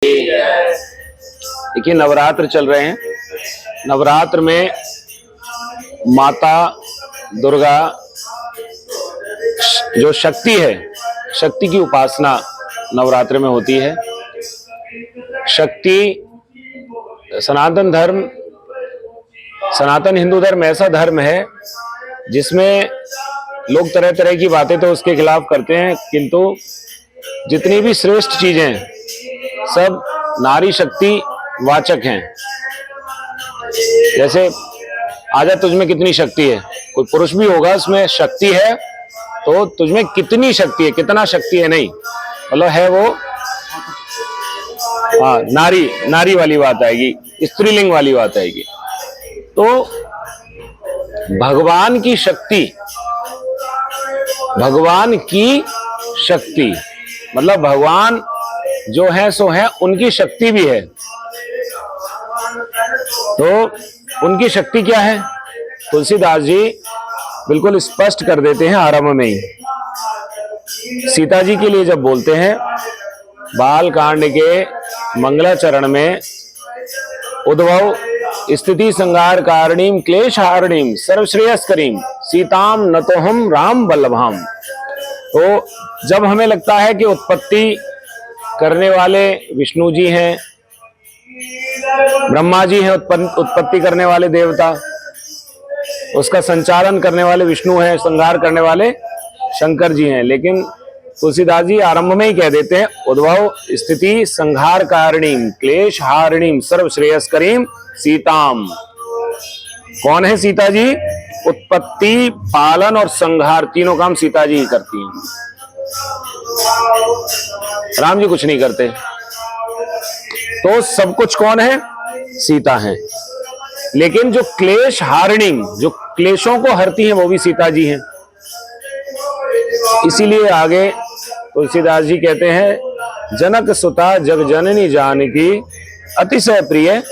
देखिए नवरात्र चल रहे हैं। नवरात्र में माता दुर्गा जो शक्ति है, शक्ति की उपासना नवरात्र में होती है। शक्ति सनातन हिंदू धर्म ऐसा धर्म है जिसमें लोग तरह तरह की बातें तो उसके खिलाफ करते हैं, किंतु जितनी भी श्रेष्ठ चीजें सब नारी शक्ति वाचक हैं। जैसे आजा तुझमें कितनी शक्ति है, कोई पुरुष भी होगा उसमें शक्ति है तो तुझमें कितनी शक्ति है, कितना शक्ति है नहीं, मतलब है वो नारी वाली बात आएगी, स्त्रीलिंग वाली बात आएगी। तो भगवान की शक्ति मतलब भगवान जो है सो है, उनकी शक्ति भी है। तो उनकी शक्ति क्या है, तुलसीदास जी बिल्कुल स्पष्ट कर देते हैं आरंभ में ही। सीता जी के लिए जब बोलते हैं बाल कांड के मंगलाचरण में, उद्भव स्थिति संहार कारणीम क्लेश हारणीम सर्वश्रेयस्करीम सीताम नतोहम राम वल्लभाम। तो जब हमें लगता है कि उत्पत्ति करने वाले विष्णु जी हैं, ब्रह्मा जी हैं, उत्पत्ति करने वाले देवता, उसका संचालन करने वाले विष्णु हैं, संहार करने वाले शंकर जी हैं, लेकिन तुलसीदास जी आरंभ में ही कह देते हैं उद्भव स्थिति संहार कारणीम क्लेश हारणीम सर्व श्रेयस्करीम सीताम। कौन है सीता जी? उत्पत्ति, पालन और संहार तीनों काम सीता जी ही करती हैं, राम जी कुछ नहीं करते। तो सब कुछ कौन है? सीता है। लेकिन जो क्लेश हारिणी, जो क्लेशों को हरती हैं, वो भी सीता जी हैं। इसीलिए आगे तुलसीदास जी कहते हैं जनक सुता जग जननी जानकी अतिशय प्रिय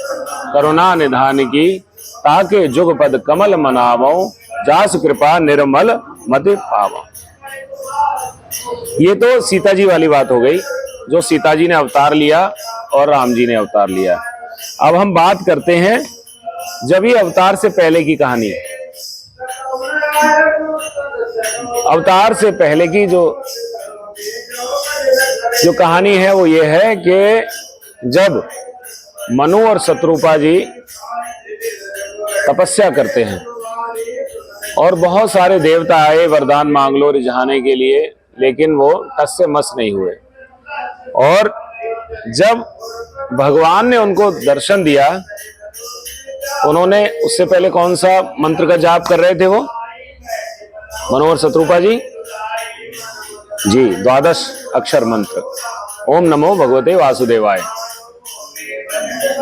करुणा निधान की ताके जुगपद कमल मनावो जास कृपा निर्मल मति पावो। ये तो सीता जी वाली बात हो गई, जो सीता जी ने अवतार लिया और राम जी ने अवतार लिया। अब हम बात करते हैं जब ये अवतार से पहले की कहानी। अवतार से पहले की जो कहानी है वो ये है कि जब मनु और शत्रुपा जी तपस्या करते हैं और बहुत सारे देवता आए वरदान मांग लो रिझाने के लिए, लेकिन वो टस से मस नहीं हुए। और जब भगवान ने उनको दर्शन दिया, उन्होंने उससे पहले कौन सा मंत्र का जाप कर रहे थे वो मनु और शत्रुपा जी? 12 अक्षर मंत्र ओम नमो भगवते वासुदेवाय।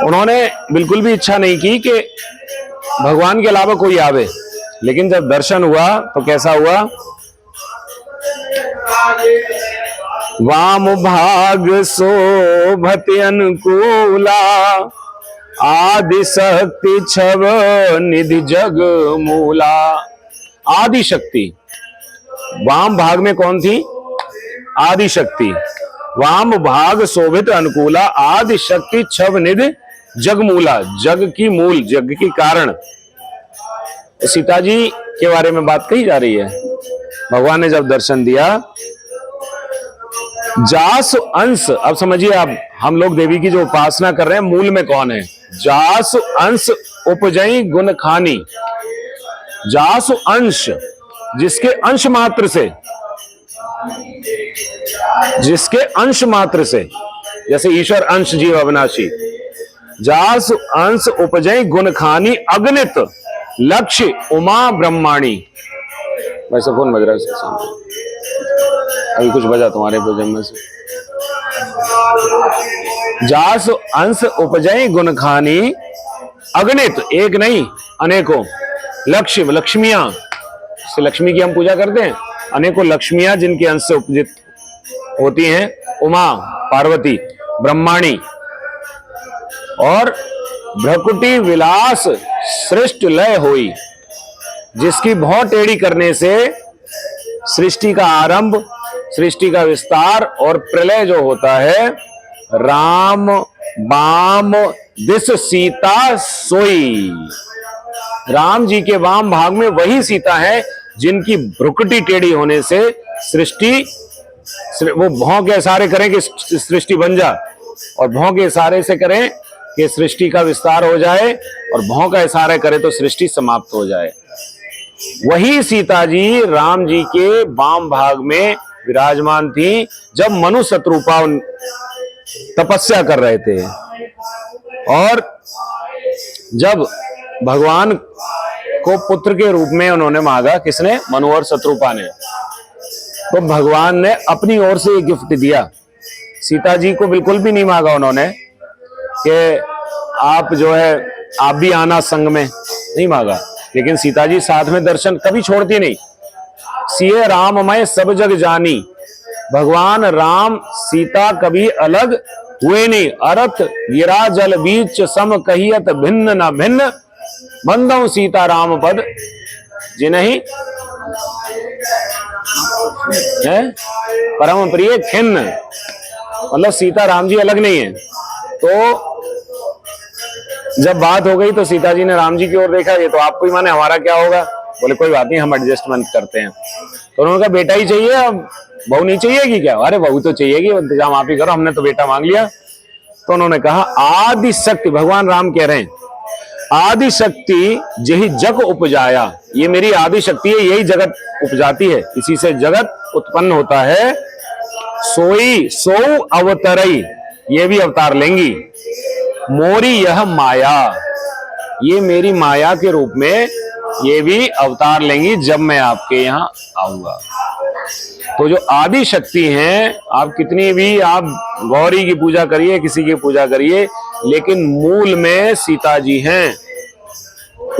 उन्होंने बिल्कुल भी इच्छा नहीं की कि भगवान के अलावा कोई आवे, लेकिन जब दर्शन हुआ तो कैसा हुआ? वाम भाग शोभति अनुकूला आदि शक्ति छव निधि जग मूला। आदि शक्ति वाम भाग में कौन थी? आदि शक्ति। वाम भाग शोभित अनुकूला आदि शक्ति छव निधि जग मूला। जग की मूल, जग की कारण। सीता जी के बारे में बात कही जा रही है। भगवान ने जब दर्शन दिया, जास अंश, अब समझिए आप, हम लोग देवी की जो उपासना कर रहे हैं मूल में कौन है? जास अंश उपजई गुण खानी। जास अंश, जिसके अंश मात्र से, जैसे ईश्वर अंश जीव अविनाशी। जास अंश उपजई गुण खानी अगणित लक्ष्य उमा ब्रह्माणी। वैसे फोन बज रहा है, अभी कुछ बजा तुम्हारे भोजन में से। जास अंश उपजई गुण खानी अगणित, एक नहीं अनेकों, लक्ष्य लक्ष्मियां, लक्ष्मी की हम पूजा करते हैं, अनेकों लक्ष्मियां जिनके अंश से उपजित होती हैं, उमा पार्वती ब्रह्माणी। और भ्रकुटी विलास सृष्ट लय होई, जिसकी बहुत टेढ़ी करने से सृष्टि का आरंभ, सृष्टि का विस्तार और प्रलय जो होता है राम बाम दिस सीता सोई। राम जी के वाम भाग में वही सीता है जिनकी भ्रुकुटी टेढ़ी होने से सृष्टि, वो भौं के इशारे करें कि सृष्टि बन जा, और भौं के इशारे से करें कि सृष्टि का विस्तार हो जाए, और भौं का इशारा करें तो सृष्टि समाप्त हो जाए। वही सीता जी राम जी के वाम भाग में विराजमान थी जब मनु शत्रुपा तपस्या कर रहे थे, और जब भगवान को पुत्र के रूप में उन्होंने मांगा, किसने? मनु और शत्रुपा ने। तो भगवान ने अपनी ओर से गिफ्ट दिया। सीता जी को बिल्कुल भी नहीं मांगा उन्होंने कि आप जो है आप भी आना संग में, नहीं मांगा। लेकिन सीता जी साथ में दर्शन कभी छोड़ती नहीं। सिए राममय सब जग जानी, भगवान राम सीता कभी अलग हुए नहीं। अरथ गिरा जल बीच सम कहियत भिन्न न भिन्न, बंदौ सीता राम पद जिन्हीं है परम प्रिय खिन्न। मतलब सीता राम जी अलग नहीं है। तो जब बात हो गई तो सीता जी ने राम जी की ओर देखा, ये तो आपको ही माने, हमारा क्या होगा? बोले कोई बात नहीं, हम एडजस्टमेंट करते हैं। तो उन्होंने कहा बेटा ही चाहिए, अब बहू नहीं चाहिएगी क्या? अरे बहू तो चाहिएगी, इंतजाम आप ही करो, हमने तो बेटा मांग लिया। तो उन्होंने कहा आदि शक्ति, भगवान राम कह रहे हैं आदि शक्ति जही जग उपजाया, ये मेरी आदि शक्ति है, यही जगत उपजाती है, इसी से जगत उत्पन्न होता है। सोई सो अवतरई, ये भी अवतार लेंगी। मोरी यह माया, ये मेरी माया के रूप में ये भी अवतार लेंगी जब मैं आपके यहाँ आऊंगा। तो जो आदि शक्ति हैं, आप कितनी भी आप गौरी की पूजा करिए, किसी की पूजा करिए, लेकिन मूल में सीता जी हैं।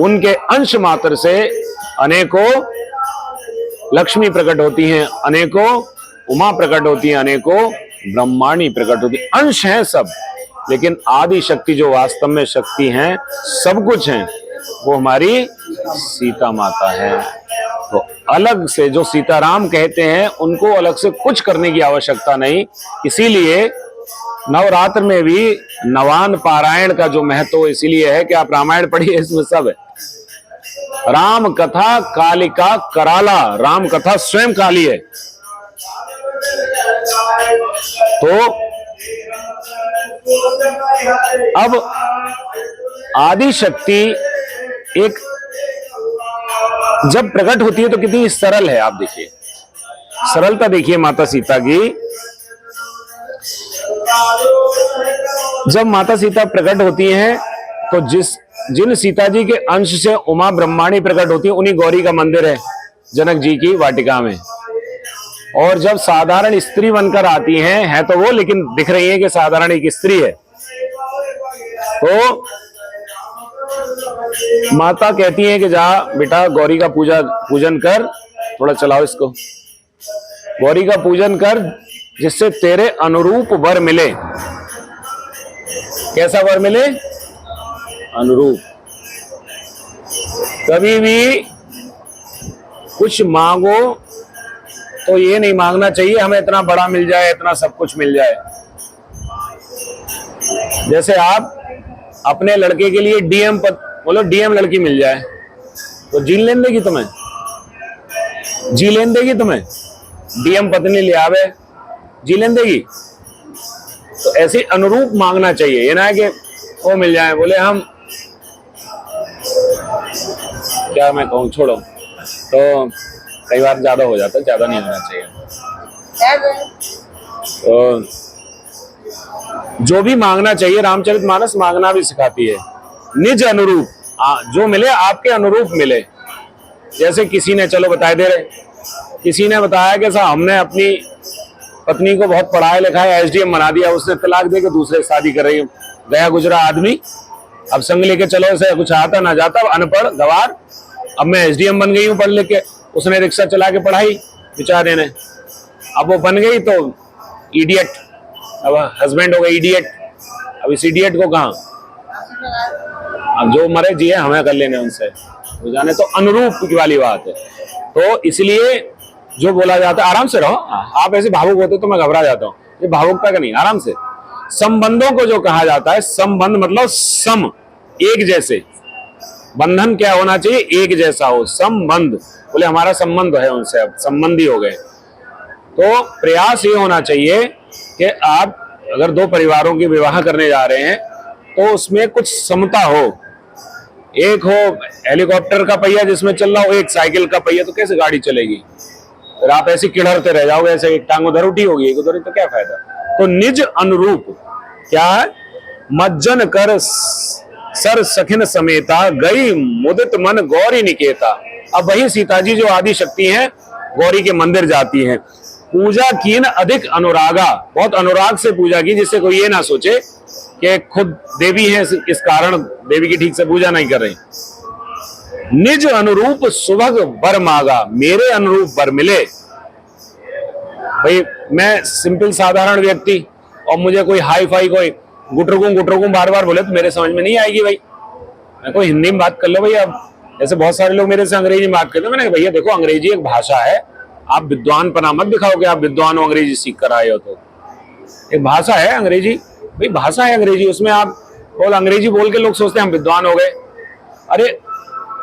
उनके अंश मात्र से अनेकों लक्ष्मी प्रकट होती हैं, अनेकों उमा प्रकट होती हैं, अनेकों ब्रह्माणी प्रकट होती हैं। अंश हैं सब, लेकिन आदि शक्ति जो वास्तव में शक्ति हैं, सब कुछ हैं, वो हमारी सीता माता है। तो अलग से जो सीताराम कहते हैं, उनको अलग से कुछ करने की आवश्यकता नहीं। इसीलिए नवरात्र में भी नवान पारायण का जो महत्व इसीलिए है कि आप रामायण पढ़िए, इसमें सब है। राम कथा कालिका कराला, राम कथा स्वयं काली है। तो अब आदि शक्ति एक जब प्रकट होती है तो कितनी सरल है, आप देखिए, सरलता देखिए माता सीता की। जब माता सीता प्रकट होती हैं तो जिन सीता जी के अंश से उमा ब्रह्माणी प्रकट होती है, उन्हीं गौरी का मंदिर है जनक जी की वाटिका में। और जब साधारण स्त्री बनकर आती हैं, है तो वो, लेकिन दिख रही है कि साधारण एक स्त्री है। तो माता कहती है कि जा बेटा गौरी का पूजन कर, थोड़ा चलाओ इसको, गौरी का पूजन कर, जिससे तेरे अनुरूप वर मिले। कैसा वर मिले? अनुरूप। कभी भी कुछ मांगो तो ये नहीं मांगना चाहिए हमें इतना बड़ा मिल जाए, इतना सब कुछ मिल जाए। जैसे आप अपने लड़के के लिए डीएम बोलो, डीएम लड़की मिल जाए तो जी लेन देगी तुम्हें? जी लेन देगी तुम्हें? डीएम पत्नी ले आवे, जी लेन देगी? तो ऐसे अनुरूप मांगना चाहिए, ये ना है कि वो मिल जाए। बोले हम क्या मैं कहूँ, छोड़ो, तो कई बार ज्यादा हो जाता है, ज्यादा नहीं होना चाहिए। तो जो भी मांगना चाहिए, रामचरितमानस मांगना भी सिखाती है। निज अनुरूप, जो मिले आपके अनुरूप मिले। जैसे किसी ने, चलो बताए दे रहे, किसी ने बताया कि साहब हमने अपनी पत्नी को बहुत पढ़ाया लिखाया, एसडीएम बना दिया, उसने तलाक दे के दूसरे शादी कर रही है। गया गुजरा आदमी, अब संग लेके चलो, उसे कुछ आता ना जाता, अनपढ़ गवार, अब मैं एसडीएम बन गई हूँ पढ़ लिख के। उसने रिक्शा चला के पढ़ाई बेचारे ने, अब वो बन गई तो इडियट, अब हस्बैंड हो गए इडियट। अब इस इडियट को कहाँ, अब जो मरे जिए हमें कर लेने उनसे, वो जाने। तो अनुरूप की वाली बात है। तो इसलिए जो बोला जाता है, आराम से रहो। आप ऐसे भावुक होते तो मैं घबरा जाता हूँ, ये भावुकता का नहीं, आराम से। संबंधों को जो कहा जाता है, संबंध मतलब सम, एक जैसे। बंधन क्या होना चाहिए? एक जैसा हो। संबंध बोले हमारा संबंध है उनसे, अब संबंधी हो गए। तो प्रयास ये होना चाहिए कि आप अगर दो परिवारों की विवाह करने जा रहे हैं तो उसमें कुछ समता हो। एक हो हेलीकॉप्टर का पहिया जिसमें चल रहा हो, एक साइकिल का पहिया, तो कैसे गाड़ी चलेगी? फिर आप ऐसे किड़रते रह जाओगे, ऐसे एक टांग उधर उठी होगी एक उधर, तो क्या फायदा? तो निज अनुरूप क्या है? मज्जन कर सर सखिन समेता, गई मुदित मन गौरी निकेता। अब वही सीता जी जो आदि शक्ति हैं, गौरी के मंदिर जाती हैं। पूजा कीन अधिक अनुरागा, बहुत अनुराग से पूजा की, जिससे कोई ये ना सोचे कि खुद देवी है इस कारण देवी की ठीक से पूजा नहीं कर रहे। निज अनुरूप सुभग बर मांगा, मेरे अनुरूप बर मिले। भाई मैं सिंपल साधारण व्यक्ति और मुझे कोई हाई फाई कोई गुटरगुम बार बार बोले तो मेरे समझ में नहीं आएगी। भाई मैं कोई हिंदी में बात कर लो। भाई अब जैसे बहुत सारे लोग मेरे से अंग्रेजी में बात करते हैं, मैंने भैया देखो अंग्रेजी एक भाषा है, आप विद्वान पना मत दिखाओ कि आप विद्वान हो, अंग्रेजी सीख कर आए हो। तो एक भाषा है अंग्रेजी, भाई भाषा है अंग्रेजी, उसमें आप बोल अंग्रेजी बोल के लोग सोचते हैं हम विद्वान हो गए। अरे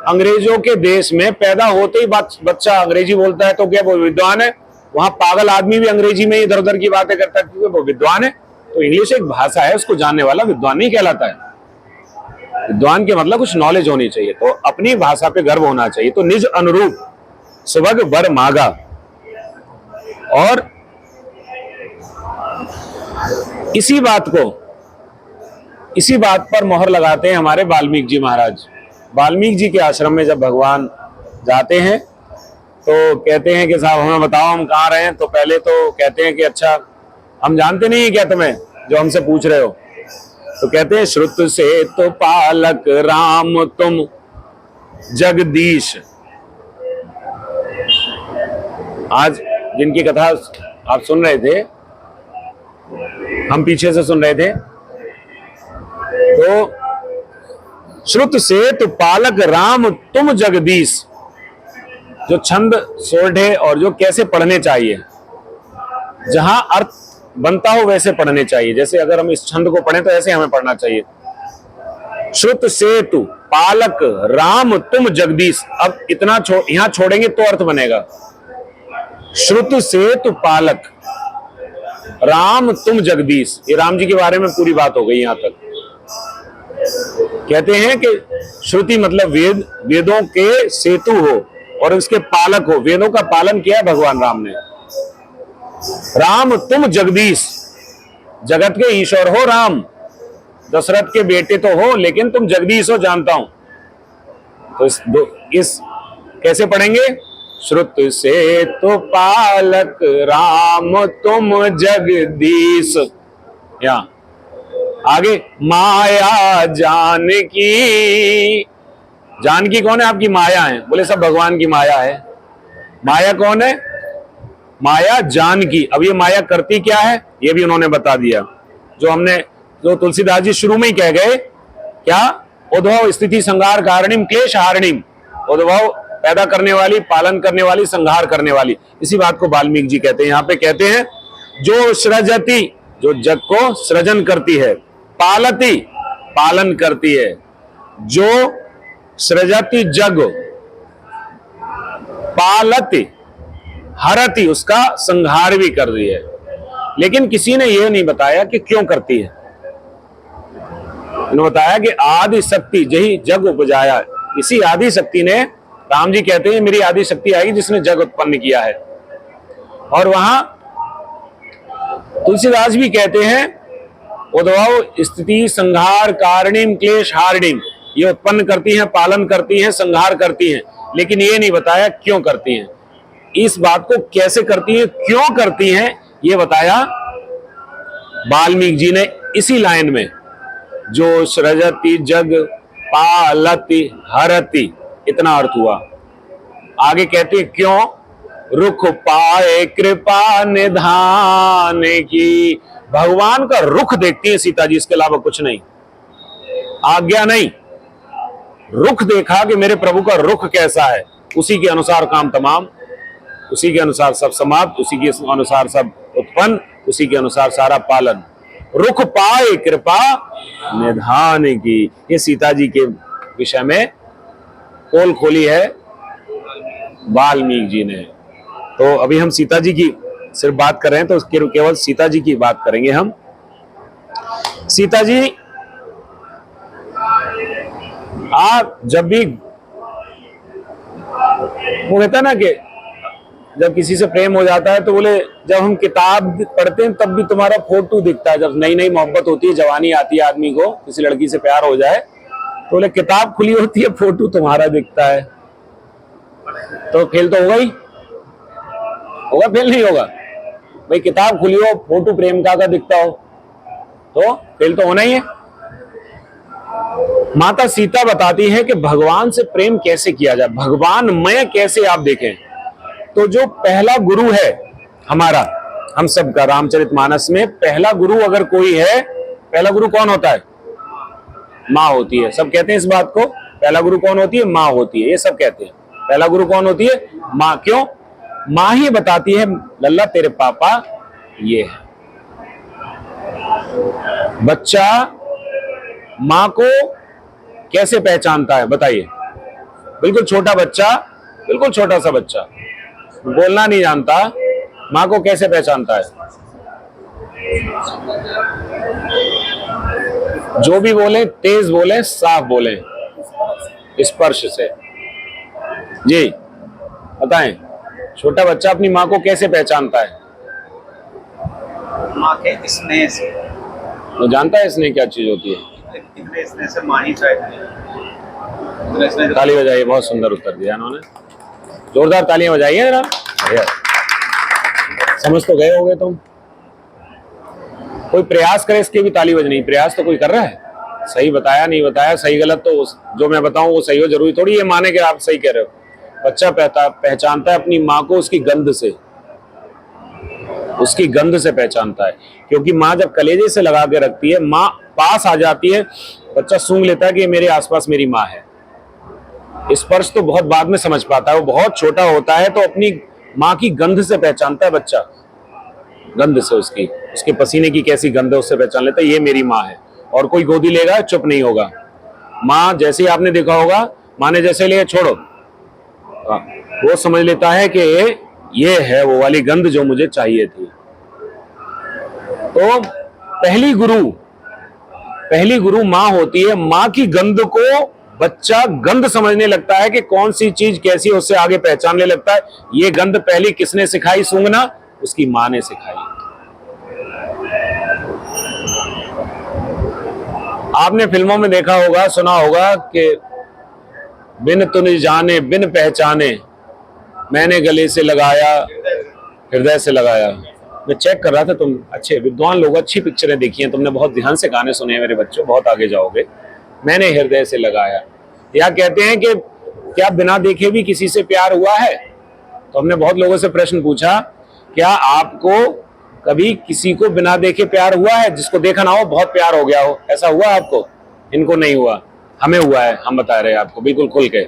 अंग्रेजों के देश में पैदा होते ही बच्चा अंग्रेजी बोलता है तो क्या वो विद्वान है? वहां पागल आदमी भी अंग्रेजी में इधर उधर की बातें करता है क्योंकि वो विद्वान है। तो इंग्लिश एक भाषा है, उसको जानने वाला विद्वान नहीं कहलाता है। विद्वान के मतलब कुछ नॉलेज होनी चाहिए, तो अपनी भाषा पे गर्व होना चाहिए। तो निज अनुरूप सुभग बर मांगा। और इसी बात पर मोहर लगाते हैं हमारे वाल्मीकि जी महाराज। वाल्मीकि जी के आश्रम में जब भगवान जाते हैं तो कहते हैं कि साहब हमें बताओ हम कहाँ रहे हैं। तो पहले तो कहते हैं कि अच्छा हम जानते नहीं है क्या तुम्हें जो हमसे पूछ रहे हो? तो कहते हैं श्रुत से तो पालक राम तुम जगदीश। आज जिनकी कथा आप सुन रहे थे, हम पीछे से सुन रहे थे, तो श्रुत से तो पालक राम तुम जगदीश, जो छंद सोढ़े और जो कैसे पढ़ने चाहिए, जहां अर्थ बनता हो वैसे पढ़ने चाहिए। जैसे अगर हम इस छंद को पढ़ें तो ऐसे हमें पढ़ना चाहिए। श्रुत से तु पालक राम तुम जगदीश। अब इतना यहां छोड़ेंगे तो अर्थ बनेगा। श्रुत से तु पालक राम तुम जगदीश, ये राम जी के बारे में पूरी बात हो गई। यहां तक कहते हैं कि श्रुति मतलब वेद, वेदों के सेतु हो और उसके पालक हो। वेदों का पालन किया है भगवान राम ने। राम तुम जगदीश, जगत के ईश्वर हो राम, दशरथ के बेटे तो हो लेकिन तुम जगदीश हो, जानता हूं। तो इस कैसे पढ़ेंगे? श्रुत से तो पालक राम तुम जगदीश। या आगे माया जानकी। जानकी कौन है? आपकी माया है। बोले सब भगवान की माया है। माया कौन है? माया जानकी। अब ये माया करती क्या है ये भी उन्होंने बता दिया। जो तुलसीदास जी शुरू में ही कह गए, क्या? उद्भव स्थिति संहार कारणिम क्लेश हारणिम। उद्भव पैदा करने वाली, पालन करने वाली, संहार करने वाली। इसी बात को वाल्मीकि जी कहते हैं। यहाँ पे कहते हैं जो सृजति, जो जग को सृजन करती है, पालती पालन करती है, जो सृजति जग, पालती हरती उसका संहार भी कर रही है। लेकिन किसी ने यह नहीं बताया कि क्यों करती है। उन्होंने बताया कि आदि शक्ति जही जग उपजाया। इसी आदि शक्ति ने, राम जी कहते हैं मेरी आदि शक्ति आएगी जिसने जग उत्पन्न किया है। और वहां तुलसीदास भी कहते हैं उद्भव स्थिति संहार कारणिम क्लेश हारणिम। ये उत्पन्न करती हैं, पालन करती हैं, संहार करती हैं, लेकिन ये नहीं बताया क्यों करती हैं। इस बात को कैसे करती हैं, क्यों करती हैं, ये बताया वाल्मीकि जी ने इसी लाइन में। जो सृजति जग पालति हरति, इतना अर्थ हुआ। आगे कहते हैं क्यों? रुख पाए कृपा निधान की। भगवान का रुख देखती है सीता जी, इसके अलावा कुछ नहीं, आज्ञा नहीं। रुख देखा कि मेरे प्रभु का रुख कैसा है, उसी के अनुसार काम तमाम, उसी के अनुसार सब समाप्त, उसी के अनुसार सब उत्पन्न, उसी के अनुसार सारा पालन। रुख पाए कृपा निधान की। ये सीता जी के विषय में पोल खोली है वाल्मीकि जी ने। तो अभी हम सीता जी की सिर्फ बात कर रहे हैं, तो केवल सीता जी की बात करेंगे हम। सीता जी आप जब भी, वो कहता है ना कि जब किसी से प्रेम हो जाता है तो बोले जब हम किताब पढ़ते हैं तब भी तुम्हारा फोटो दिखता है। जब नई नई मोहब्बत होती है, जवानी आती है, आदमी को किसी लड़की से प्यार हो जाए तो बोले किताब खुली होती है, फोटो तुम्हारा दिखता है। तो फेल तो होगा ही, होगा, फेल नहीं होगा भाई। किताब खुली हो, फोटो प्रेमिका का दिखता हो तो फेल तो होना ही है। माता सीता बताती है कि भगवान से प्रेम कैसे किया जाए, भगवानमय कैसे आप देखें। तो जो पहला गुरु है हमारा, हम सबका रामचरितमानस में पहला गुरु अगर कोई है, पहला गुरु कौन होता है? माँ होती है। सब कहते हैं इस बात को, पहला गुरु कौन होती है? माँ होती है। ये सब कहते हैं पहला गुरु कौन होती है? माँ। क्यों? माँ ही बताती है लल्ला तेरे पापा ये है। बच्चा माँ को कैसे पहचानता है बताइए? बिल्कुल छोटा बच्चा, बिल्कुल छोटा सा बच्चा, बोलना नहीं जानता, माँ को कैसे पहचानता है? जो भी बोले तेज बोले, साफ बोले, स्पर्श से। जी बताएं, छोटा बच्चा अपनी माँ को कैसे पहचानता है? माँ के स्नेह से। वो जानता है स्नेह क्या चीज होती है? इतने स्नेह से माँ ही शायद। ताली बजाइए, बहुत सुंदर उत्तर दिया उन्होंने, जोरदार तालियां बजाइए जरा। समझ तो गए होगे तुम। कोई प्रयास करे इसके भी ताली बजनी, प्रयास तो कोई कर रहा है। सही बताया नहीं बताया, सही गलत तो जो मैं बताऊं वो सही हो, जरूरी थोड़ी ये माने कि आप सही कह रहे हो। बच्चा पहचानता है अपनी माँ को उसकी गंध से, उसकी गंध से पहचानता है। क्योंकि माँ जब कलेजे से लगा के रखती है, माँ पास आ जाती है, बच्चा सूंघ लेता है कि मेरे आसपास मेरी माँ है। स्पर्श तो बहुत बाद में समझ पाता है, वो बहुत छोटा होता है तो अपनी माँ की गंध से पहचानता है बच्चा। गंध से, उसके पसीने की कैसी गंध है उससे पहचान लेता है ये मेरी माँ है। और कोई गोदी लेगा चुप नहीं होगा। माँ जैसे ही आपने देखा होगा, माँ ने जैसे लिया छोड़ो, वो समझ लेता है कि ये है वो वाली गंध जो मुझे चाहिए थी। तो पहली गुरु माँ होती है। माँ की गंध को बच्चा गंध समझने लगता है कि कौन सी चीज कैसी है, उससे आगे पहचानने लगता है। ये गंध पहली किसने सिखाई सूंघना? उसकी माँ ने सिखाई। आपने फिल्मों में देखा होगा, सुना होगा कि बिन तुन जाने बिन पहचाने मैंने गले से लगाया, हृदय से लगाया। मैं चेक कर रहा था, तुम अच्छे विद्वान लोग, अच्छी पिक्चरें देखी हैं तुमने, बहुत ध्यान से गाने सुने हैं मेरे बच्चों, बहुत आगे जाओगे। मैंने हृदय से लगाया। या कहते हैं कि क्या बिना देखे भी किसी से प्यार हुआ है? तो हमने बहुत लोगों से प्रश्न पूछा, क्या आपको कभी किसी को बिना देखे प्यार हुआ है? जिसको देखा ना हो, बहुत प्यार हो गया हो, ऐसा हुआ आपको? इनको नहीं हुआ, हमें हुआ है। हम बता रहे हैं आपको बिल्कुल खुल के।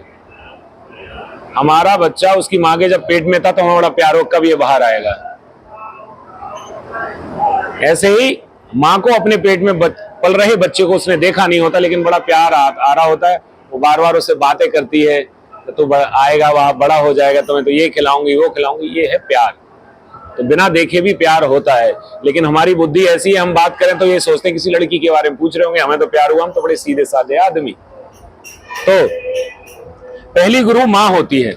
हमारा बच्चा उसकी माँ के जब पेट में था तो हमें बड़ा प्यार हो, कब ये बाहर आएगा। ऐसे ही माँ को अपने पेट में पल रहे बच्चे को उसने देखा नहीं होता, लेकिन बड़ा प्यार आ रहा होता है। वो बार बार उससे बातें करती है, तो आएगा वहां, बड़ा हो जाएगा, तो मैं तो ये खिलाऊंगी वो खिलाऊंगी। ये है प्यार। तो बिना देखे भी प्यार होता है। लेकिन हमारी बुद्धि ऐसी है, हम बात करें तो ये सोचते हैं किसी लड़की के बारे में पूछ रहे होंगे, हमें तो प्यार हुआ, हम तो बड़े सीधे साधे आदमी। तो पहली गुरु माँ होती है।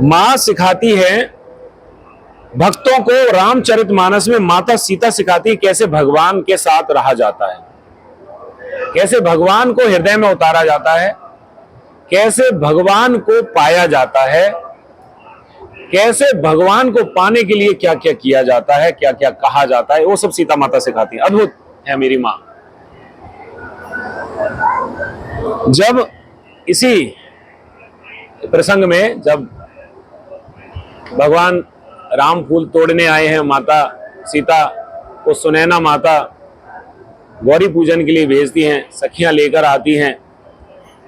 माँ सिखाती है भक्तों को। रामचरितमानस में माता सीता सिखाती है कैसे भगवान के साथ रहा जाता है, कैसे भगवान को हृदय में उतारा जाता है, कैसे भगवान को पाया जाता है, कैसे भगवान को पाने के लिए क्या क्या किया जाता है, क्या क्या कहा जाता है, वो सब सीता माता सिखाती है। अद्भुत है मेरी माँ। जब इसी प्रसंग में जब भगवान राम फूल तोड़ने आए हैं, माता सीता को सुनैना माता गौरी पूजन के लिए भेजती हैं, सखियां लेकर आती हैं,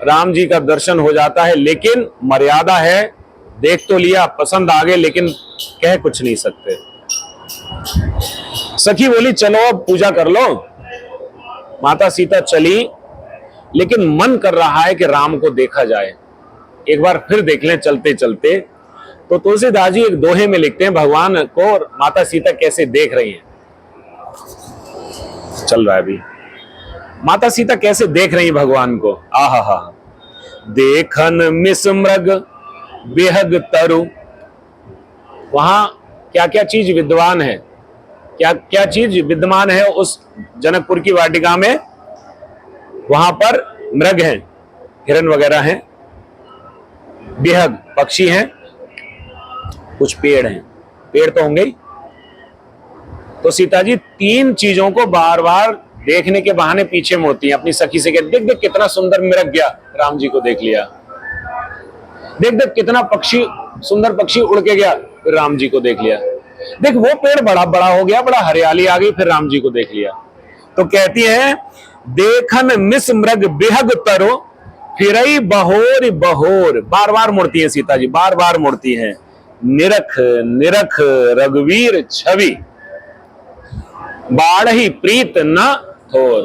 राम जी का दर्शन हो जाता है। लेकिन मर्यादा है, देख तो लिया, पसंद आ गए, लेकिन कह कुछ नहीं सकते। सखी बोली चलो अब पूजा कर लो। माता सीता चली, लेकिन मन कर रहा है कि राम को देखा जाए, एक बार फिर देख लें चलते चलते। तो तुलसीदास जी एक दोहे में लिखते हैं भगवान को माता सीता कैसे देख रही हैं। चल रहा है अभी, माता सीता कैसे देख रही भगवान को। आहा हा, देखन मिस मृग बेहग तरु। वहां क्या क्या चीज विद्वान है, क्या क्या चीज विद्यमान है उस जनकपुर की वाटिका में। वहां पर मृग हैं, हिरण वगैरह हैं, बेहग पक्षी हैं, कुछ पेड़ हैं, पेड़ तो होंगे ही। तो सीता जी तीन चीजों को बार बार देखने के बहाने पीछे मुड़ती हैं, अपनी सखी से कहती, देख देख कितना सुंदर मृग गया, राम जी को देख लिया। देख देख कितना पक्षी, सुंदर पक्षी उड़ के गया, फिर राम जी को देख लिया। देख वो पेड़ बड़ा बड़ा हो गया, बड़ा हरियाली आ गई, फिर राम जी को देख लिया। तो कहती है देखन मिस मृग बेहग तरो फिरई बहोर बहोर। बार बार मुड़ती है सीता जी, बार बार मुड़ती है। निरख निरख रघुवीर छवि बाढ़ी प्रीत न थोर।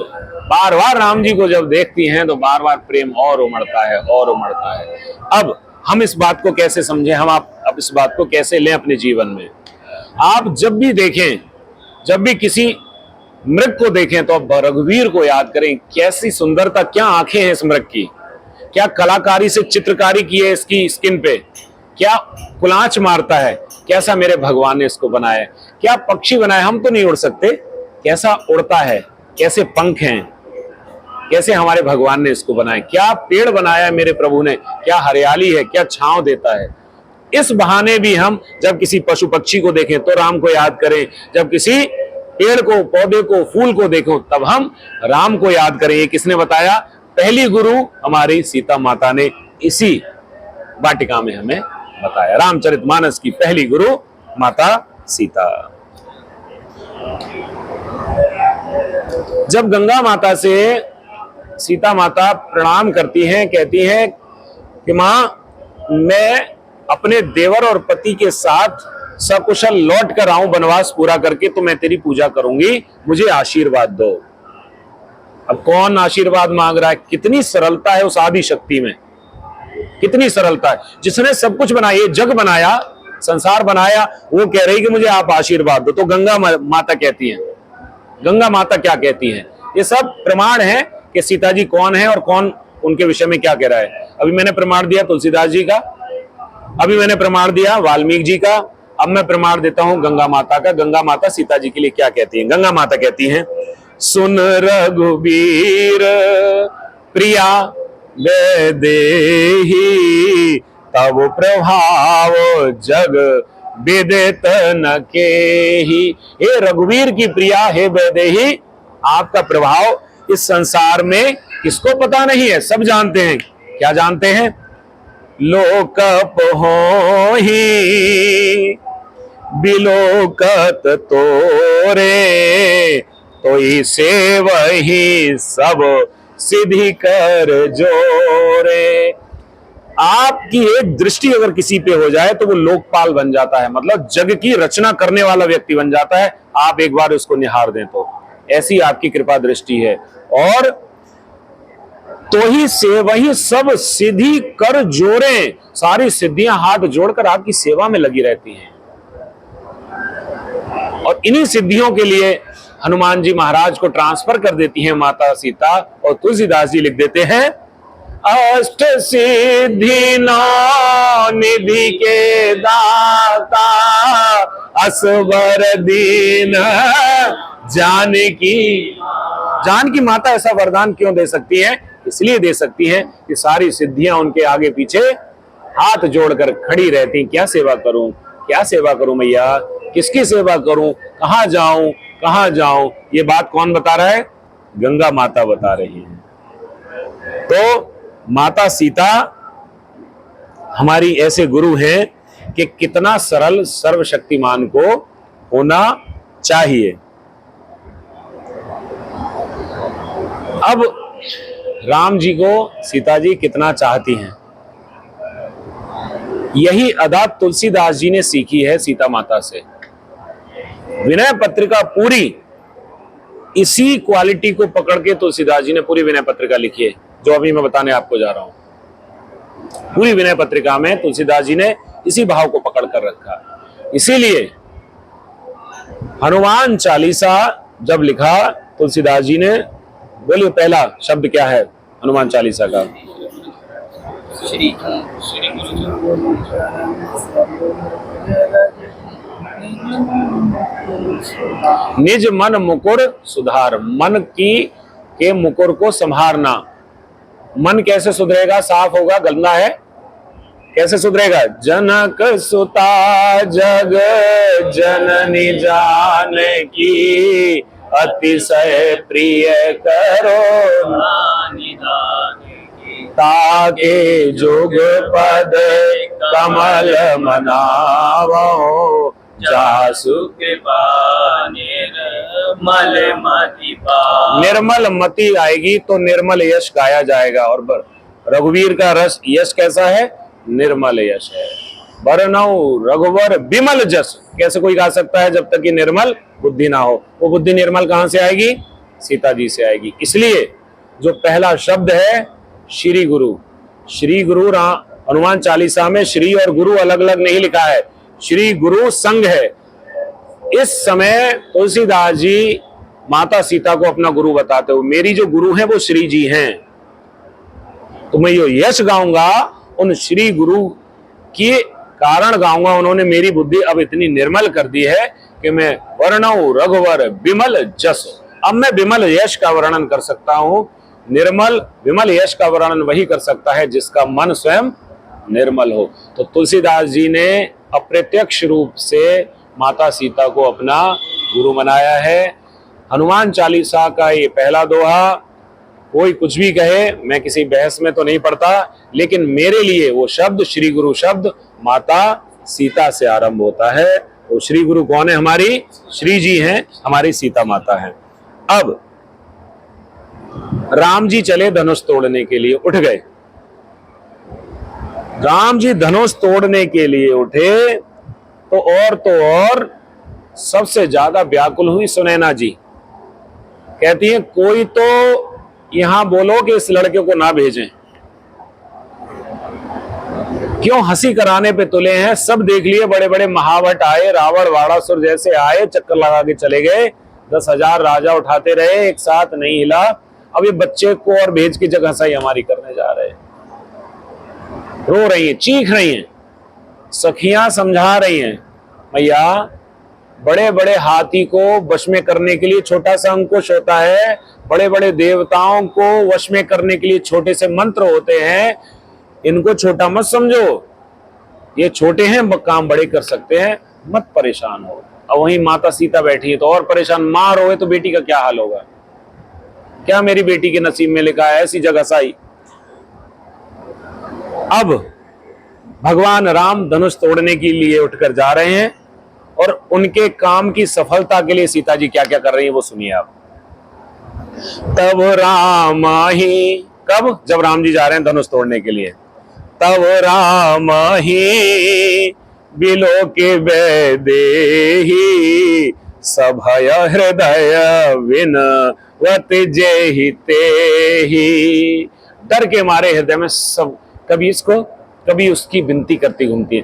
बार बार राम जी को जब देखती हैं तो बार बार प्रेम और उमड़ता है और उमड़ता है। अब हम इस बात को कैसे समझें, हम आप इस बात को कैसे लें अपने जीवन में। आप जब भी देखें, जब भी किसी मृग को देखें तो अब रघुवीर को याद करें। कैसी सुंदरता, क्या आंखें हैं इस मृग की, क्या कलाकारी से चित्रकारी की है इसकी स्किन पे, क्या कुलांच मारता है, कैसा मेरे भगवान ने इसको बनाया, क्या पक्षी बनाया। हम तो नहीं उड़ सकते, कैसा उड़ता है, कैसे पंख हैं, कैसे हमारे भगवान ने इसको बनाया, क्या पेड़ बनाया है मेरे प्रभु ने, क्या हरियाली है, क्या छांव देता है। इस बहाने भी हम जब किसी पशु पक्षी को देखें तो राम को याद करें, जब किसी पेड़ को, पौधे को, फूल को देखो तब हम राम को याद करें। ये किसने बताया? पहली गुरु हमारी सीता माता ने इसी वाटिका में हमें बताया। रामचरितमानस की पहली गुरु माता सीता। जब गंगा माता से सीता माता प्रणाम करती हैं, कहती हैं कि मां मैं अपने देवर और पति के साथ सकुशल लौट कर आऊं वनवास पूरा करके, तो मैं तेरी पूजा करूंगी, मुझे आशीर्वाद दो। अब कौन आशीर्वाद मांग रहा है? कितनी सरलता है उस आदि शक्ति में, कितनी सरलता है। जिसने सब कुछ बनाया, ये जग बनाया, संसार बनाया, वो कह रही कि मुझे आप आशीर्वाद दो। तो गंगा माता कहती हैं, गंगा माता क्या कहती हैं? ये सब प्रमाण है कि सीता जी कौन है और कौन उनके विषय में क्या कह रहा है। अभी मैंने प्रमाण दिया तुलसीदास जी का, अभी मैंने प्रमाण दिया वाल्मीकि जी का, अब मैं प्रमाण देता हूं गंगा माता का। गंगा माता सीता जी के लिए क्या कहती हैं? गंगा माता कहती हैं, सुन रघुबीर प्रिया वैदेही तब प्रभाव जग विदित न केही। हे रघुवीर की प्रिया, हे वैदेही, आपका प्रभाव इस संसार में किसको पता नहीं है, सब जानते हैं। क्या जानते हैं? लोकप होहि बिलोकत तोरे तो इसे वही सब सिद्धि कर जोरे। आपकी एक दृष्टि अगर किसी पे हो जाए तो वो लोकपाल बन जाता है, मतलब जग की रचना करने वाला व्यक्ति बन जाता है। आप एक बार उसको निहार दें तो ऐसी आपकी कृपा दृष्टि है। और तो ही से वही सब सिद्धि कर जोरे, सारी सिद्धियां हाथ जोड़कर आपकी सेवा में लगी रहती हैं। और इन्हीं सिद्धियों के लिए हनुमान जी महाराज को ट्रांसफर कर देती हैं माता सीता, और तुलसीदास जी लिख देते हैं, अष्ट सिद्धि नौ निधि के दाता असवर दीन जानकी माता ऐसा वरदान क्यों दे सकती है? इसलिए दे सकती है कि सारी सिद्धियां उनके आगे पीछे हाथ जोड़कर खड़ी रहती। क्या सेवा करूं, क्या सेवा करूं मैया, किसकी सेवा करूं, कहां जाऊं, कहां जाऊं। ये बात कौन बता रहा है? गंगा माता बता रही है। तो माता सीता हमारी ऐसे गुरु हैं कि कितना सरल सर्वशक्तिमान को होना चाहिए। अब राम जी को सीता जी कितना चाहती हैं, यही अदा तुलसीदास जी ने सीखी है सीता माता से। विनय पत्रिका पूरी इसी क्वालिटी को पकड़ के तुलसीदास जी ने पूरी विनय पत्रिका लिखी है, जो अभी मैं बताने आपको जा रहा हूं। पूरी विनय पत्रिका में तुलसीदास जी ने इसी भाव को पकड़ कर रखा। इसीलिए हनुमान चालीसा जब लिखा तुलसीदास जी ने, बोलिए पहला शब्द क्या है हनुमान चालीसा का? श्री। निज मन मुकुर सुधार, मन की के मुकुर को संभारना। मन कैसे सुधरेगा, साफ होगा, गंदा है, कैसे सुधरेगा? जनक सुता जग जननी जान की, अतिशय प्रिय करो ताके जोग पद कमल मनावो, जासु निर्मल मति आएगी तो निर्मल यश गाया जाएगा। और रघुवीर का रस यश कैसा है? निर्मल यश है। बरनऊ रघुवर बिमल जस, कैसे कोई गा सकता है जब तक कि निर्मल बुद्धि ना हो? वो बुद्धि निर्मल कहां से आएगी? सीता जी से आएगी। इसलिए जो पहला शब्द है श्री गुरु, श्री गुरु हनुमान चालीसा में श्री और गुरु अलग अलग नहीं लिखा है, श्री गुरु संग है। इस समय तुलसीदास जी माता सीता को अपना गुरु बताते हो, मेरी जो गुरु हैं वो श्री जी हैं, तो मैं यो यश गाऊंगा उन श्री गुरु के कारण गाऊंगा। उन्होंने मेरी बुद्धि अब इतनी निर्मल कर दी है कि मैं वर्णऊ रघुवर बिमल जस, अब मैं विमल यश का वर्णन कर सकता हूं। निर्मल विमल यश का वर्णन वही कर सकता है जिसका मन स्वयं निर्मल हो। तो तुलसीदास जी ने अप्रत्यक्ष रूप से माता सीता को अपना गुरु बनाया है। हनुमान चालीसा का ये पहला दोहा, कोई कुछ भी कहे, मैं किसी बहस में तो नहीं पड़ता, लेकिन मेरे लिए वो शब्द श्री गुरु शब्द माता सीता से आरंभ होता है। तो श्री गुरु कौन है? हमारी श्री जी हैं, हमारी सीता माता हैं। अब राम जी चले धनुष तोड़ने के लिए, उठ गए। राम जी धनुष तोड़ने के लिए उठे तो और सबसे ज्यादा व्याकुल हुई सुनैना जी। कहती हैं कोई तो यहां बोलो कि इस लड़के को ना भेजें, क्यों हंसी कराने पे तुले हैं। सब देख लिए, बड़े बड़े महावट आए, रावण वाणासुर जैसे आए, चक्कर लगा के चले गए, 10,000 राजा उठाते रहे, एक साथ नहीं हिला। अब ये बच्चे को और भेज की जगह हंसाई हमारी करने जा रहे हैं। रो रही हैं, चीख रही हैं, सखियां समझा रही हैं, भैया बड़े बड़े हाथी को वश में करने के लिए छोटा सा अंकुश होता है, बड़े बड़े देवताओं को वश में करने के लिए छोटे से मंत्र होते हैं, इनको छोटा मत समझो, ये छोटे हैं काम बड़े कर सकते हैं, मत परेशान हो। अब वहीं माता सीता बैठी है तो और परेशान, मां रोए तो बेटी का क्या हाल होगा? क्या मेरी बेटी के नसीब में लिखा है ऐसी जगह साई? अब भगवान राम धनुष तोड़ने के लिए उठकर जा रहे हैं और उनके काम की सफलता के लिए सीता जी क्या क्या कर रही है वो सुनिए आप। तब राम ही, कब? जब राम जी जा रहे हैं धनुष तोड़ने के लिए। तब राम ही बिलो के वैदेही, सभय हृदय विनवत जेहि तेहि। डर के मारे हृदय में सब कभी उसकी विनती करती घूमती है।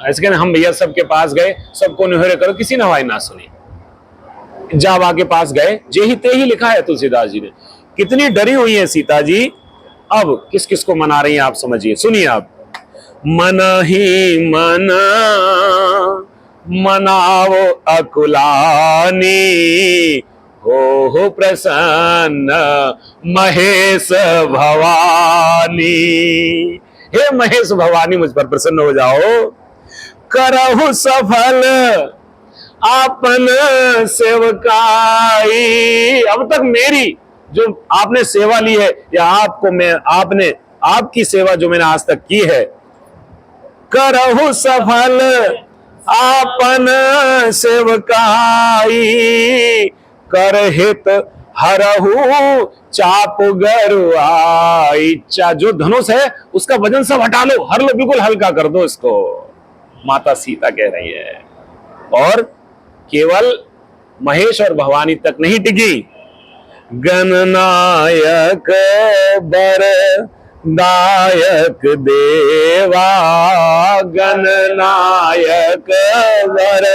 ऐसे कहने हम भैया सबके पास गए, सबको निहोरे करो, किसी ने हवाई ना सुनी। जावा के पास गए, जेहि तेहि लिखा है तुलसीदास जी ने। कितनी डरी हुई है सीता जी। अब किस किस को मना रही हैं आप समझिए, सुनिए आप। मन ही मन मनाओ अकुलानी, हो प्रसन्न महेश भवानी। हे महेश भवानी मुझ पर प्रसन्न हो जाओ। करहु सफल आपन सेवकाई। अब तक मेरी जो आपने सेवा ली है या आपकी सेवा जो मैंने आज तक की है, करहु सफल आपन सेवकाई, कर हित हरहु चाप गरुआई। जो धनुष है उसका वजन सब हटा लो, हर लो, बिल्कुल हल्का कर दो इसको, माता सीता कह रही है। और केवल महेश और भवानी तक नहीं टिकी। गणनायक बर दायक देवा, गणनायक वर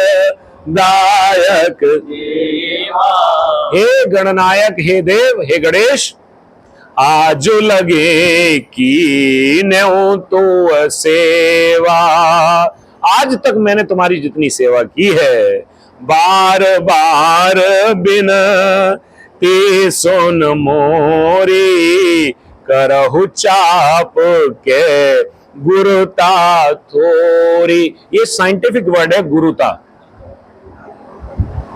दायक देवा। हे गणनायक, हे देव, हे गणेश, आज लगे की न्यों तो सेवा। आज तक मैंने तुम्हारी जितनी सेवा की है, बार बार बिन ते सुन मोरी, करहु चाप के गुरुता थोरी। ये साइंटिफिक वर्ड है गुरुता,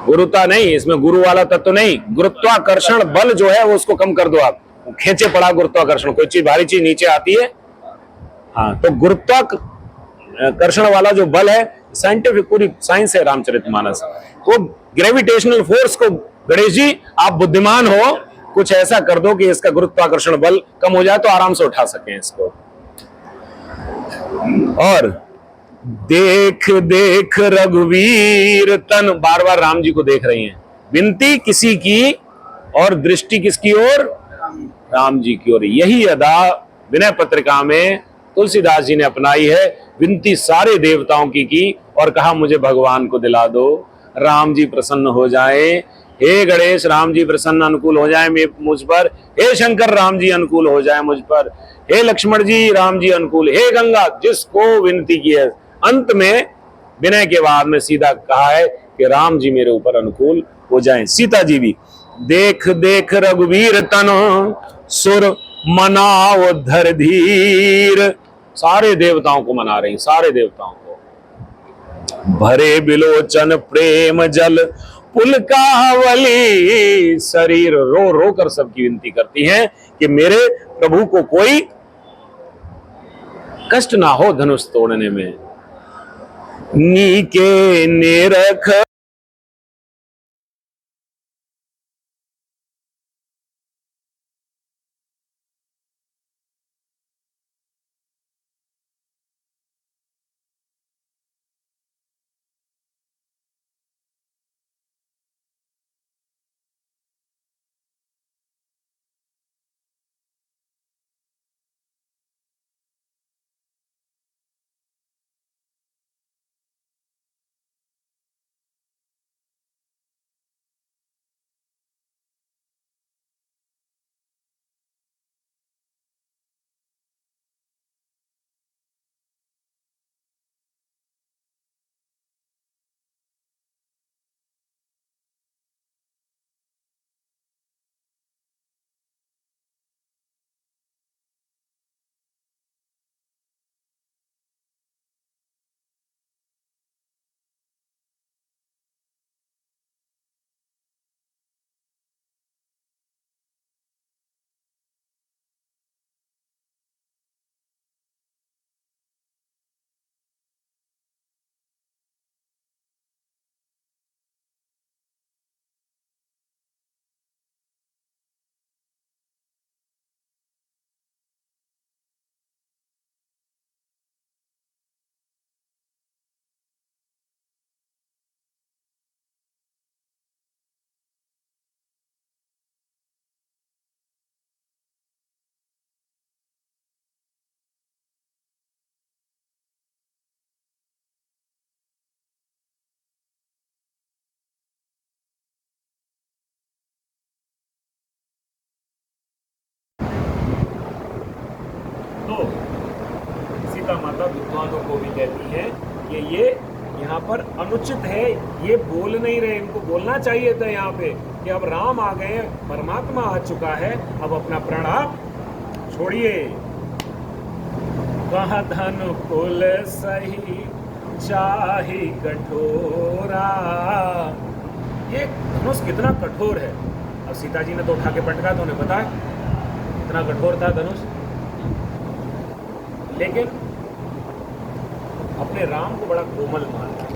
गुरुता नहीं, इसमें गुरु वाला तत्व तो नहीं। गुरुत्वाकर्षण बल जो है वो उसको कम कर दो आप, खींचे पड़ा गुरुत्वाकर्षण। कोई चीज भारी चीज नीचे आती है, हाँ, तो गुरुत्वाकर्षण वाला जो बल है, साइंटिफिक पूरी साइंस है रामचरितमानस, वो ग्रेविटेशनल फोर्स को, गणेश जी आप बुद्धिमान हो, कुछ ऐसा कर दो कि इसका गुरुत्वाकर्षण बल कम हो जाए तो आराम से उठा सकें इसको। और देख देख रघुवीर तन, बार बार राम जी को देख रही हैं, विनती किसी की और दृष्टि किसकी ओर, राम जी की ओर। यही अदा विनय पत्रिका में तुलसीदास जी ने अपनाई है। विनती सारे देवताओं की और कहा मुझे भगवान को दिला दो, राम जी प्रसन्न हो जाए। हे गणेश, राम जी प्रसन्न अनुकूल हो जाए मुझ पर। हे शंकर, राम जी अनुकूल हो जाए मुझ पर। हे लक्ष्मण जी, राम जी अनुकूल। हे गंगा, जिसको विनती की है। अंत में विनय के बाद में सीधा कहा है कि राम जी मेरे ऊपर अनुकूल हो जाएं। सीता जी भी देख देख रघुवीर तन, सुर मनाओ धर धीर। सारे देवताओं को मना रही, सारे देवताओं को। भरे बिलोचन प्रेम जल पुलकावली, शरीर रो रो कर सबकी विनती करती हैं कि मेरे प्रभु को कोई कष्ट ना हो धनुष तोड़ने में। नीके निरख तो सीता माता विद्वानों को भी कहती है कि ये यहाँ पर अनुचित है, ये बोल नहीं रहे, इनको बोलना चाहिए था यहाँ पे कि अब राम आ गए, परमात्मा आ चुका है, अब अपना प्राण आप छोड़िए। कहाँ धन कुल सही चाही कठोरा, ये धनुष कितना कठोर है। अब सीता जी ने तो उठा के पटका, तो उन्हें पता है कितना कठोर था धनुष, लेकिन अपने राम को बड़ा कोमल मानता है।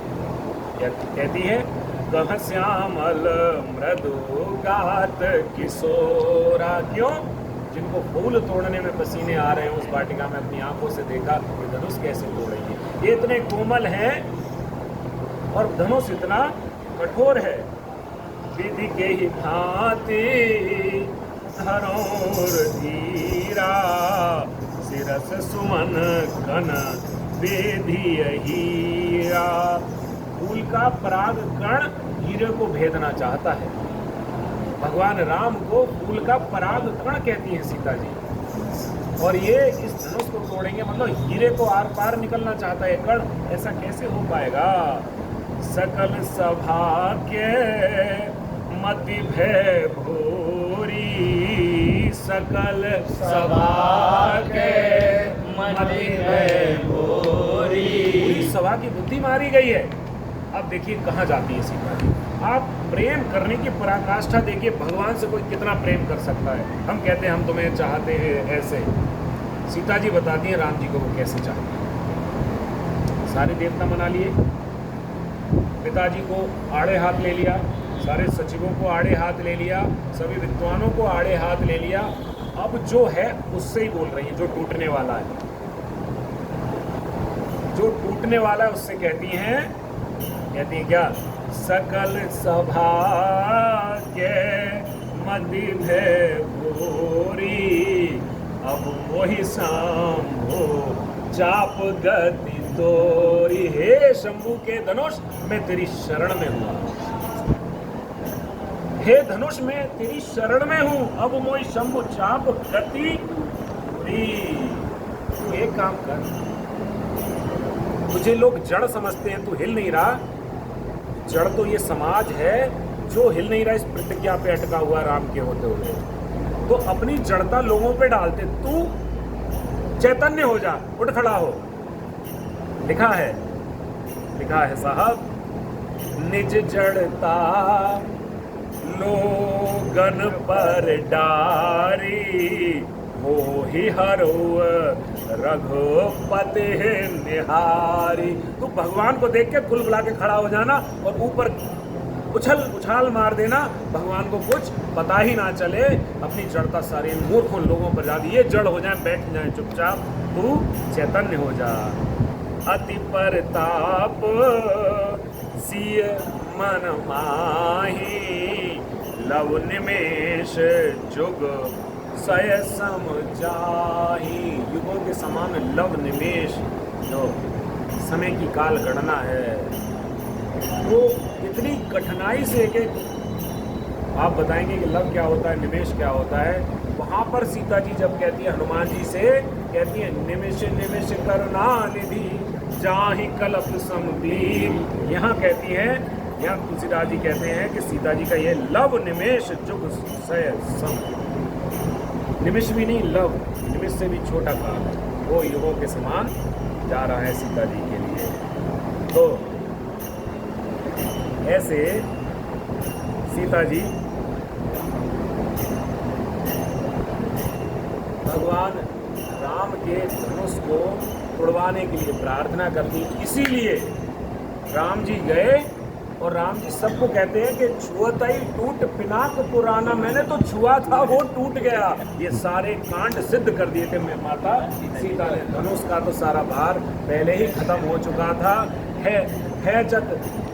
कहती है कह श्यामल मृदु गात किशोरा, क्यों? जिनको फूल तोड़ने में पसीने आ रहे हैं उस वाटिका में अपनी आंखों से देखा ये धनुष कैसे तोड़ रही है। ये इतने कोमल हैं और धनुष इतना कठोर है। विधि के ही भांति धरोर धीरा सिरस सुमन कन बेधिय हीरा। फूल का पराग कण हीरे को भेदना चाहता है। भगवान राम को फूल का पराग कण कहती है सीता जी, और ये इस धनुष को तोड़ेंगे, मतलब हीरे को आर पार निकलना चाहता है कण। ऐसा कैसे हो पाएगा? सकल सभा के मति भय भोरी, सकल सभा के मति भय भोरी। पूरी सभा की बुद्धि मारी गई है। अब देखिए कहाँ जाती है सीता जी। आप प्रेम करने की पराकाष्ठा देखिए, भगवान से कोई कितना प्रेम कर सकता है। हम कहते हैं हम तुम्हें चाहते हैं ऐसे, सीता जी बताती हैं राम जी को वो कैसे चाहते हैं। सारे देवता मना लिए, पिताजी को आड़े हाथ ले लिया, सारे सचिवों को आड़े हाथ ले लिया, सभी विद्वानों को आड़े हाथ ले लिया। अब जो है उससे ही बोल रही है, जो टूटने वाला है, जो टूटने वाला है उससे कहती हैं क्या? सकल सभा के मति भय भोरी, अब मोहि शंभु चाप गति तोरी। हे शंभु के धनुष, मैं तेरी शरण में हूँ। हे धनुष, मैं तेरी शरण में हूँ। अब मोहि शंभु चाप गति तोरी। तू एक काम कर, तुझे लोग जड़ समझते हैं, तू हिल नहीं रहा। जड़ तो ये समाज है जो हिल नहीं रहा इस प्रतिज्ञा पे अटका हुआ राम के होते हुए। तो अपनी जड़ता लोगों पे डालते, तू चैतन्य हो जा, उठ खड़ा हो। लिखा है साहब, निज जड़ता लोगन पर डारी, हो ही हरो रघुपति निहारी। तू भगवान को देख के कुल बुला के खड़ा हो जाना और ऊपर उछाल मार देना, भगवान को कुछ पता ही ना चले। अपनी जड़ता सारे मूर्खों लोगों पर जा दी, ये जड़ हो जाए, बैठ जाए चुपचाप, तू चैतन्य हो जा। अति परताप सिय मन माही, लव निमेष जुग सय समझाही। युगों के समान लव निमेष, जो समय की काल गणना है, वो इतनी कठिनाई से एक आप बताएंगे कि लव क्या होता है, निमेष क्या होता है। वहाँ पर सीता जी जब कहती है हनुमान जी से, कहती है निमिष निमिष करुणा निधि जाहि कल्प समदीप। यहाँ कहती है, यहाँ तुलसीदास जी कहते हैं कि सीता जी का ये लव निमेष जुग सय सम, निमिष भी नहीं, लव निमिष से भी छोटा काल है, वो युगों के समान जा रहा है सीता जी के लिए। तो ऐसे सीता जी भगवान राम के धनुष को तोड़वाने के लिए प्रार्थना करती। इसीलिए राम जी गए और राम जी सबको कहते हैं कि छुअता ही टूट पिनाक पुराना, मैंने तो छुआ था वो टूट गया। ये सारे कांड सिद्ध कर दिए थे मैं माता सीता ने। धनुष का तो सारा भार पहले ही खत्म हो चुका था। है जग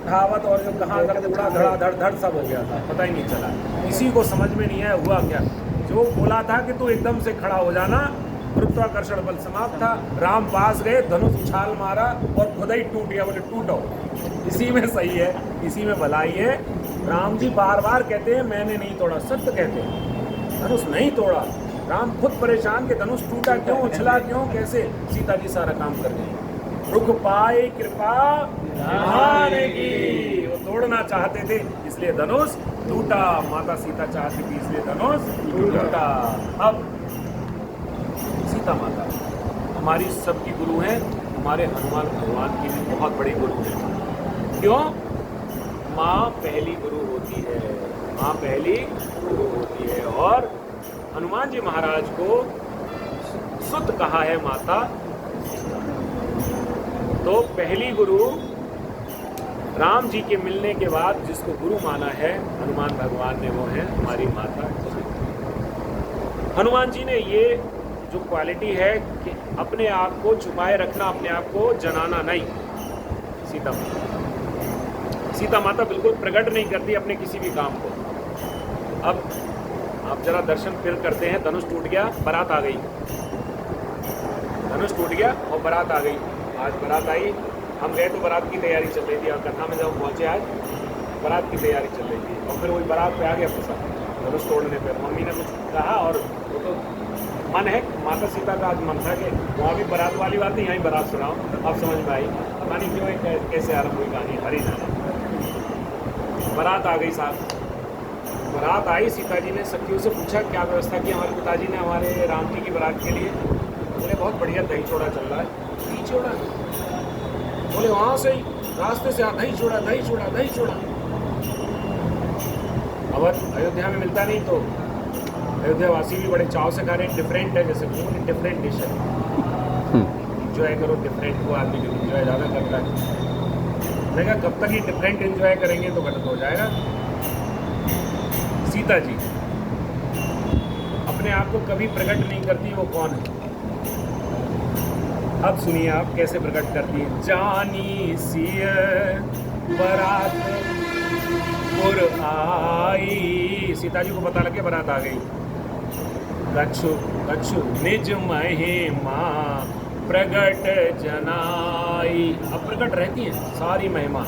कहावत, और जो कहाँ कर उड़ा धड़ा धड़ धड़ सब हो गया था, पता ही नहीं चला। किसी को समझ में नहीं आया हुआ क्या। जो बोला था कि तू एकदम से खड़ा हो जाना, गुरुत्वाकर्षण बल समाप्त था। राम पास गए, धनुष उछाल मारा और खुद ही टूट गया। बोले टूटो, इसी में सही है, इसी में भलाई है। राम जी बार बार कहते हैं मैंने नहीं तोड़ा, सत्य कहते हैं, धनुष नहीं तोड़ा। राम खुद परेशान के धनुष टूटा क्यों, उछला क्यों, कैसे। सीता जी सारा काम कर गई। रुख पाए कृपा निभाने की, वो तोड़ना चाहते थे इसलिए धनुष टूटा। माता सीता चाहती थी इसलिए धनुष टूटा। अब सीता माता हमारी सबकी गुरु हैं, हमारे हनुमान भगवान की भी बहुत बड़ी गुरु हैं। क्यों? माँ पहली गुरु होती है, माँ पहली गुरु होती है। और हनुमान जी महाराज को सुत कहा है माता, तो पहली गुरु राम जी के मिलने के बाद जिसको गुरु माना है हनुमान भगवान ने, वो है हमारी माता। हनुमान जी ने ये जो क्वालिटी है कि अपने आप को छुपाए रखना, अपने आप को जनाना नहीं। सीता माता बिल्कुल प्रकट नहीं करती अपने किसी भी काम को। आप जरा दर्शन फिर करते हैं। धनुष टूट गया, बारात आ गई। धनुष टूट गया और बारात आ गई। आज बारात आई, हम गए तो बारात की तैयारी चल रही थी, और कथा में जब पहुँचे आज बारात की तैयारी चल रही थी, और फिर वही बारात पे आ गया फंसा धनुष तोड़ने पे। मम्मी ने कुछ कहा, और वो तो मन है, माता सीता का आज मन था कि वहाँ भी बारात वाली बात है, यहाँ ही बारात सुनाओ। अब समझ में आई, पता नहीं क्यों कैसे आरम्भ हुई कहानी, हरी जाने। बारात आ गई साहब, बारात आई। सीता जी ने सखियों से पूछा क्या व्यवस्था की हमारे पिताजी ने हमारे राम जी की बारात के लिए। बोले बहुत बढ़िया, दही चोड़ा चल रहा है। दही चोड़ा? बोले वहाँ से ही रास्ते से दही चोड़ा, दही चोड़ा, दही चोड़ा। अब अयोध्या में मिलता नहीं, तो अयोध्या वासी भी बड़े चाव से खा रहे हैं। डिफरेंट है, जैसे डिफरेंट डिश है। इंजॉय करो डिफरेंट को, आदमी इंजॉय ज़्यादा करता है। मैं कहा कब तक ही डिफरेंट एंजॉय करेंगे तो गलत हो जाएगा। सीता जी अपने आप को कभी प्रकट नहीं करती, वो कौन है? अब सुनिए आप कैसे प्रकट करती है। जानी सिय बारात पुर आई, सीता जी को पता लग गया बारात आ गई। कछु कछु निज महिमा प्रगट जनाई। अब प्रकट रहती है सारी महिमा।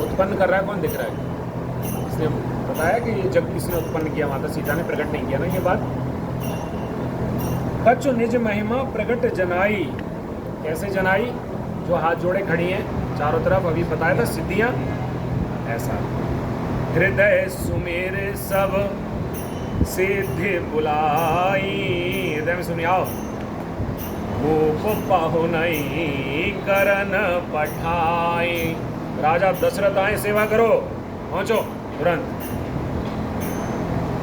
उत्पन्न कर रहा है कौन? दिख रहा है। इसने बताया कि ये जब किसने उत्पन्न किया, माता सीता ने प्रकट नहीं किया ना ये बात। कछु निज महिमा प्रगट जनाई। कैसे जनाई? जो हाथ जोड़े खड़ी हैं चारों तरफ, अभी बताया था सिद्धियां। ऐसा हृदय सुमेर सब सिद्धि बुलाई। हृदय में सुनिए, आओ। भूप पाहु नहीं करन पठाई। राजा दशरथ आए, सेवा करो, पहुंचो तुरंत।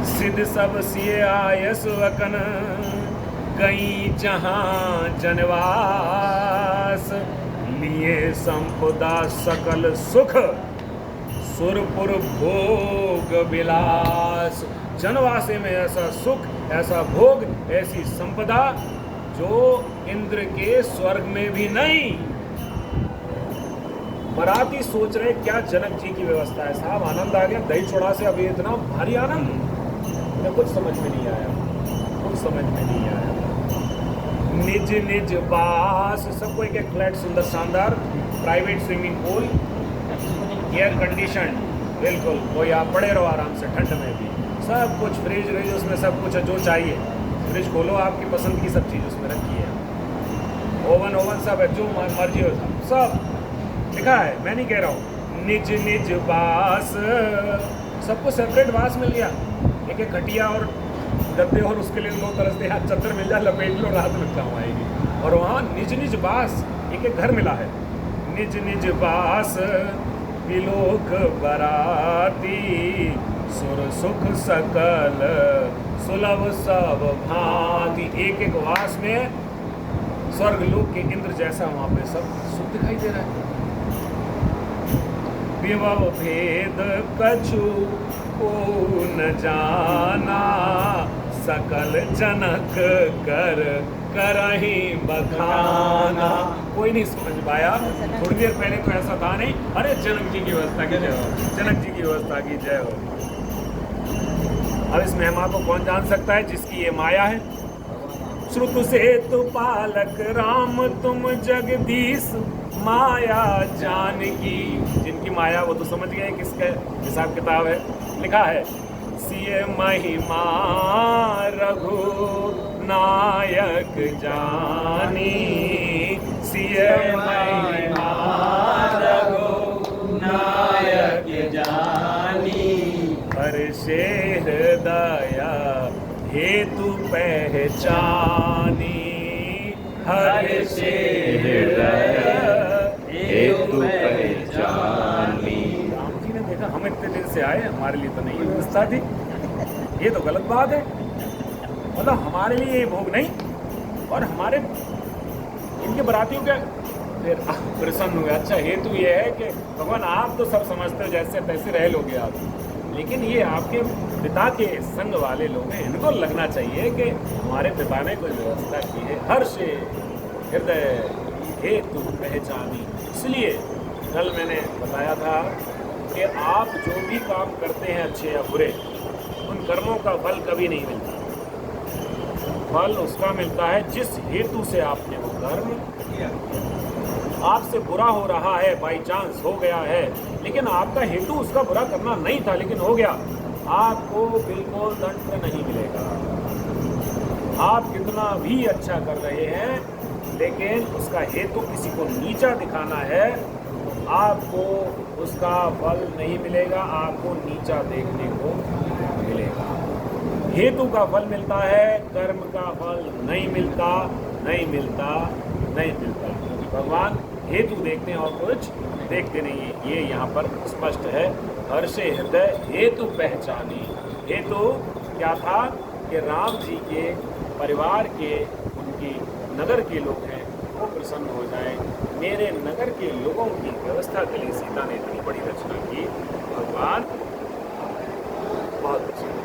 सिद्ध सब सिए आयस वकन गई जहां जनवास। लिए संपदा सकल सुख सुरपुर भोग विलास। जनवासे में ऐसा सुख, ऐसा भोग, ऐसी संपदा जो इंद्र के स्वर्ग में भी नहीं। बाराती सोच रहे क्या जनक जी की व्यवस्था है। साहब आनंद आ गया दही चोड़ा से। अभी इतना भारी आनंद मुझे कुछ समझ में नहीं आया, कुछ समझ में नहीं आया। निज निज बास, सबको एक एक फ्लैट सुंदर शानदार, private swimming pool, air condition, बिल्कुल कोई आप पड़े रहो आराम से ठंड में भी। सब कुछ फ्रिज व्रिज उसमें सब कुछ है जो चाहिए। फ्रिज खोलो, आपकी पसंद की सब चीज़ उसमें रखी है। ओवन सब है, जो मर्जी हो सब लिखा है। मैं नहीं कह रहा हूँ। निज निज बास, सबको सेपरेट बास मिल गया। एक एक खटिया और गद्दे, और उसके लिए 2 तरह से हाथ चद्दर मिल जाए, लपेट लो, रात में काम आएगी। और वहाँ निज निज बास, एक एक घर मिला है। निज निज बास विलोक बराती। सुर सुख सकल सुलभ सब भांति। एक एक वास में स्वर्ग लोक के इंद्र जैसा वहाँ पे सब सुख दिखाई दे रहा है। विभव भेद कछु को न जाना। सकल जनक कर करही बखाना। कोई नहीं समझ पाया। थोड़ी देर पहले तो ऐसा था नहीं, अरे जनक जी की व्यवस्था की जय हो, जनक जी की व्यवस्था की जय हो। अब इस महिमा को कौन जान सकता है? जिसकी ये माया है। श्रुत सेतु पालक राम तुम जगदीश माया जानकी। जिनकी माया वो तो समझ गए किसका हिसाब किताब है। लिखा है सिय महिमा रघु नायक जानी। सिय महिमा रघु नायक जानी। हर्षे हृदय हेतु पहचानी। हर्षे हृदय हेतु पहचानी। राम जी ने देखा हम इतने दिन से आए, हमारे लिए तो नहीं व्यवस्था थी, ये तो गलत बात है। मतलब हमारे लिए ये भोग नहीं, और हमारे इनके बरातियों के फिर प्रसन्न हुए। अच्छा हेतु ये है कि भगवान आप तो सब समझते हो, जैसे तैसे रह लोगे आप, लेकिन ये आपके पिता के संग वाले लोग हैं, इनको लगना चाहिए कि हमारे पिता ने कोई व्यवस्था की है। हर्ष हृदय हेतु पहचानी। इसलिए कल मैंने बताया था कि आप जो भी काम करते हैं अच्छे या बुरे, उन कर्मों का फल कभी नहीं मिलता। फल उसका मिलता है जिस हेतु से आपने वो कर्म किया। आपसे बुरा हो रहा है, बाई चांस हो गया है, लेकिन आपका हेतु उसका बुरा करना नहीं था, लेकिन हो गया, आपको बिल्कुल दंड नहीं मिलेगा। आप कितना भी अच्छा कर रहे हैं, लेकिन उसका हेतु किसी को नीचा दिखाना है, तो आपको उसका फल नहीं मिलेगा, आपको नीचा देखने को मिलेगा। हेतु का फल मिलता है, कर्म का फल नहीं मिलता, नहीं मिलता, नहीं मिलता। क्योंकि भगवान हेतु देखते हैं और कुछ देखते नहीं है। ये यहाँ पर स्पष्ट है। हर्षे हृदय हेतु पहचानी। हेतु क्या था कि राम जी के परिवार के, उनके नगर के लोग हैं, वो प्रसन्न हो जाए। मेरे नगर के लोगों की व्यवस्था के लिए सीता ने इतनी बड़ी रचना की। भगवान बहुत प्रसन्न।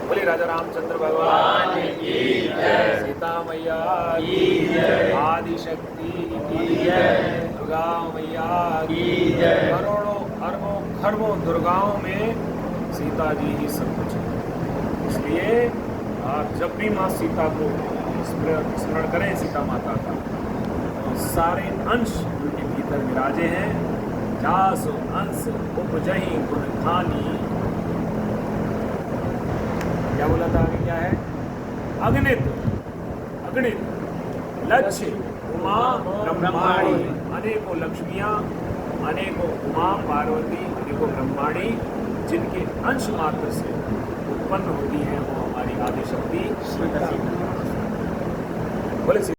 बोले राजा रामचंद्र भगवान की जय, सीता मैया की जय, आदि शक्ति की जय, दुर्गा मैया की जय। करोड़ों अरबों खरबों दुर्गाओं में सीता जी ही सब कुछ है। इसलिए आप जब भी माँ सीता को स्मरण करें, सीता माता का, तो सारे अंश उनके भीतर विराजे हैं। जासु अंश उपजहि गुण खानी। क्या बोला था आगे, क्या है? अगणित अगणित लक्ष्य उमा ब्रह्माणी, अनेकों लक्ष्मियाँ, अनेकों उमा पार्वती, अनेकों ब्रह्माणी, जिनके अंश मात्र से उत्पन्न होती हैं, वो हमारी आदि शक्ति बोले।